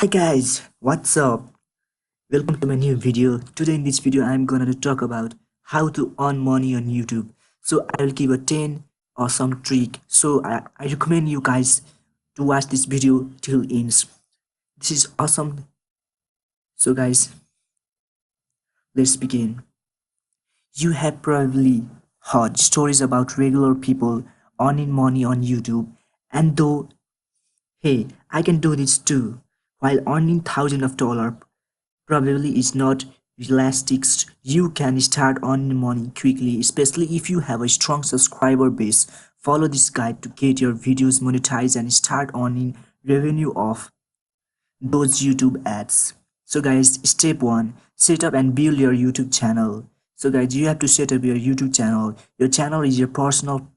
Hi guys, what's up? Welcome to my new video. Today in this video I'm gonna to talk about how to earn money on YouTube. So I will give a 10 awesome trick. So I recommend you guys to watch this video till ends. This is awesome. So guys, let's begin. You have probably heard stories about regular people earning money on YouTube, and though hey, I can do this too, while earning thousands of dollars probably is not realistic. You can start earning money quickly, especially if you have a strong subscriber base. Follow this guide to get your videos monetized and start earning revenue off those YouTube ads. So guys, step 1, set up and build your YouTube channel. So guys, you have to set up your YouTube channel. Your channel is your personal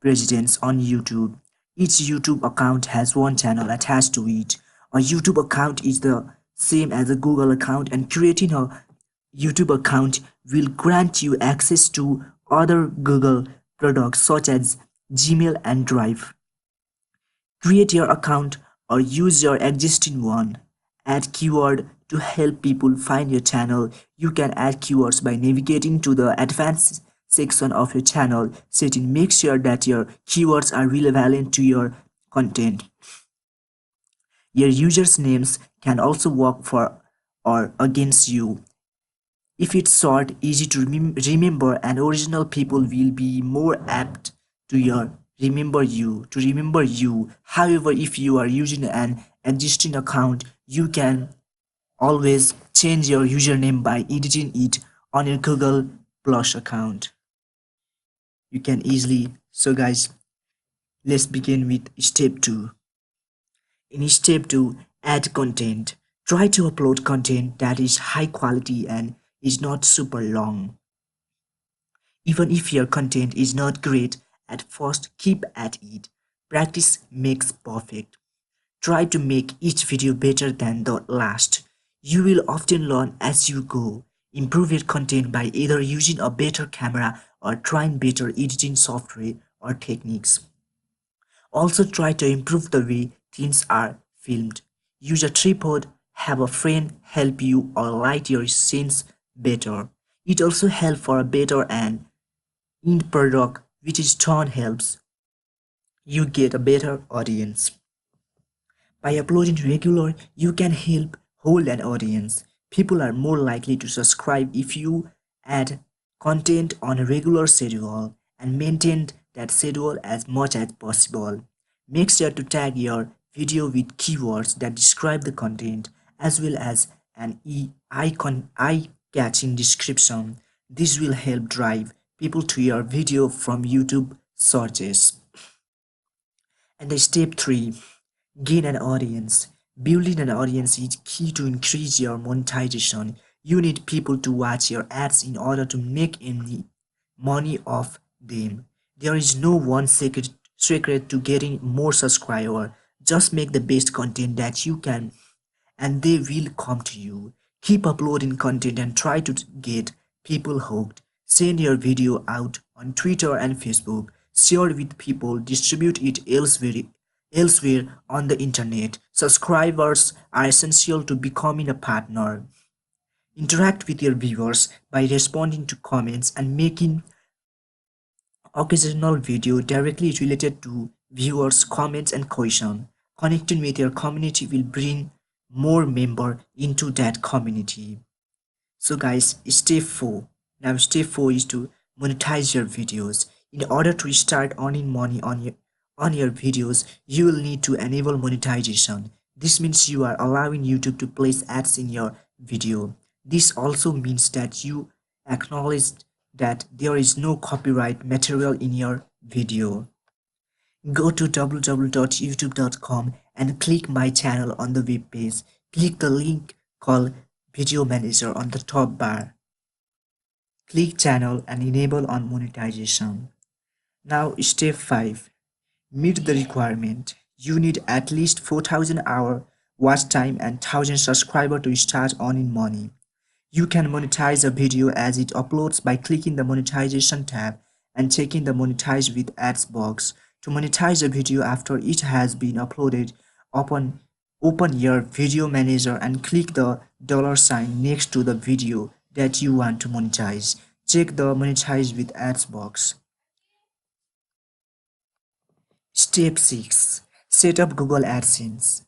presence on YouTube. Each YouTube account has one channel attached to it. A YouTube account is the same as a Google account, and creating a YouTube account will grant you access to other Google products such as Gmail and Drive. Create your account or use your existing one. Add keyword to help people find your channel. You can add keywords by navigating to the advanced section of your channel setting. Make sure that your keywords are relevant to your content. Your users' names can also work for or against you. If it's short, easy to remember, and original, people will be more apt to remember you. However, if you are using an existing account, you can always change your username by editing it on your Google Plus account. You can easily. So guys, let's begin with step 2. In step 2, add content. Try to upload content that is high quality and is not super long. Even if your content is not great at first, keep at it. Practice makes perfect. Try to make each video better than the last. You will often learn as you go. Improve your content by either using a better camera or trying better editing software or techniques. Also try to improve the way things are filmed. Use a tripod, have a friend help you, or light your scenes better. It also helps for a better and end product, which in turn helps you get a better audience. By uploading regular, you can help hold an audience. People are more likely to subscribe if you add content on a regular schedule and maintain that schedule as much as possible. Make sure to tag your video with keywords that describe the content as well as an eye-catching description. This will help drive people to your video from YouTube searches. And the step 3, gain an audience. Building an audience is key to increase your monetization. You need people to watch your ads in order to make any money off them. There is no one secret to getting more subscribers. Just make the best content that you can and they will come to you. Keep uploading content and try to get people hooked. Send your video out on Twitter and Facebook. Share with people, distribute it elsewhere on the internet. Subscribers are essential to becoming a partner. Interact with your viewers by responding to comments and making occasional video directly related to viewers' comments and questions. Connecting with your community will bring more members into that community. So guys, step 4. Now step 4 is to monetize your videos. In order to start earning money on your videos, you will need to enable monetization. This means you are allowing YouTube to place ads in your video. This also means that you acknowledge that there is no copyright material in your video. Go to www.youtube.com and click my channel on the web page. Click the link called Video Manager on the top bar. Click channel and enable on monetization. Now step 5. Meet the requirement. You need at least 4,000 hour watch time and 1,000 subscribers to start earning money. You can monetize a video as it uploads by clicking the monetization tab and checking the monetize with ads box. To monetize a video after it has been uploaded, open Open your video manager and click the dollar sign next to the video that you want to monetize. Check the monetize with ads box. Step 6. Set up Google AdSense.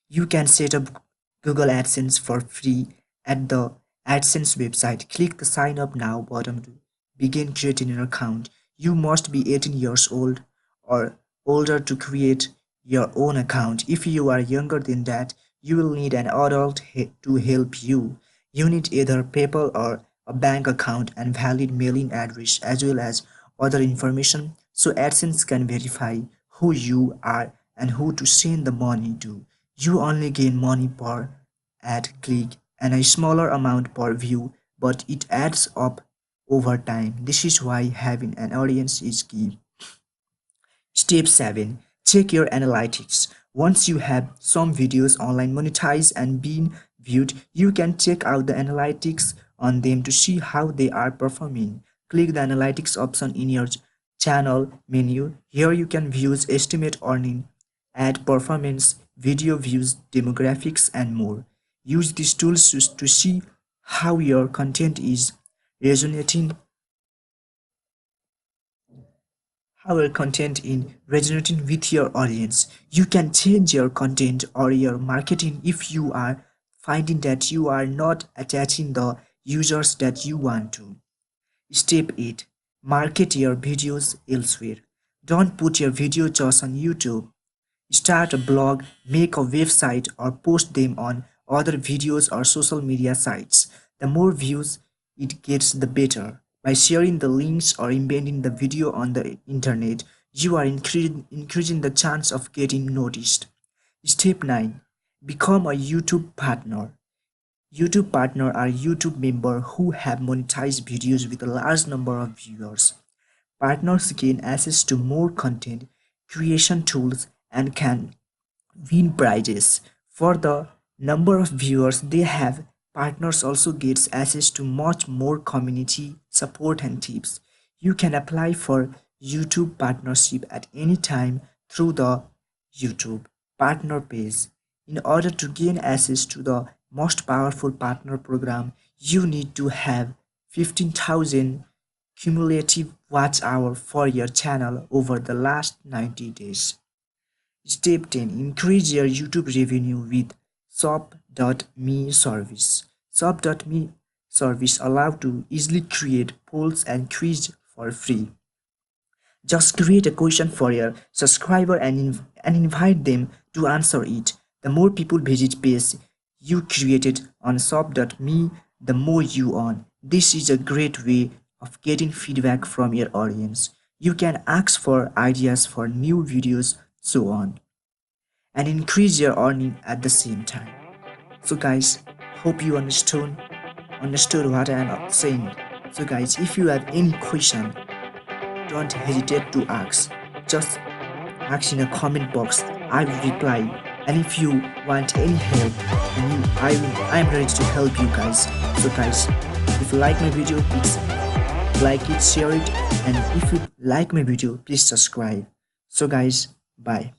You can set up Google AdSense for free at the AdSense website. Click the sign up now button to begin creating an account. You must be 18 years old or older to create your own account. If you are younger than that, you will need an adult to help you. You need either PayPal or a bank account and valid mailing address as well as other information so AdSense can verify who you are and who to send the money to. You only gain money per ad click and a smaller amount per view, but it adds up over time. This is why having an audience is key. Step 7. Check your analytics. Once you have some videos online monetized and being viewed, you can check out the analytics on them to see how they are performing. Click the analytics option in your channel menu. Here you can view estimate earning, ad performance, video views, demographics, and more. Use these tools to see how your content is resonating resonating with your audience. You can change your content or your marketing if you are finding that you are not attaching the users that you want to. Step 8. Market your videos elsewhere. Don't put your video just on YouTube. Start a blog, make a website, or post them on other videos or social media sites. The more views it gets, the better. By sharing the links or embedding the video on the internet, you are increasing the chance of getting noticed. Step 9. Become a YouTube partner. YouTube partner are YouTube members who have monetized videos with a large number of viewers. Partners gain access to more content creation tools and can win prizes. For the number of viewers they have, partners also gets access to much more community support and tips. You can apply for YouTube partnership at any time through the YouTube partner page. In order to gain access to the most powerful partner program, you need to have 15,000 cumulative watch hour for your channel over the last 90 days. Step 10. Increase your YouTube revenue with Shop.me service. Shop.me service allow to easily create polls and quiz for free. Just create a question for your subscriber and invite them to answer it. The more people visit page you created on Shop.me, the more you earn. This is a great way of getting feedback from your audience. You can ask for ideas for new videos, so on, and increase your earning at the same time. So guys, hope you understood what I am saying. So guys, if you have any question, don't hesitate to ask. Just ask in a comment box. I will reply. And if you want any help, I am ready to help you guys. So guys, if you like my video, please like it, share it, and if you like my video, please subscribe. So guys, bye.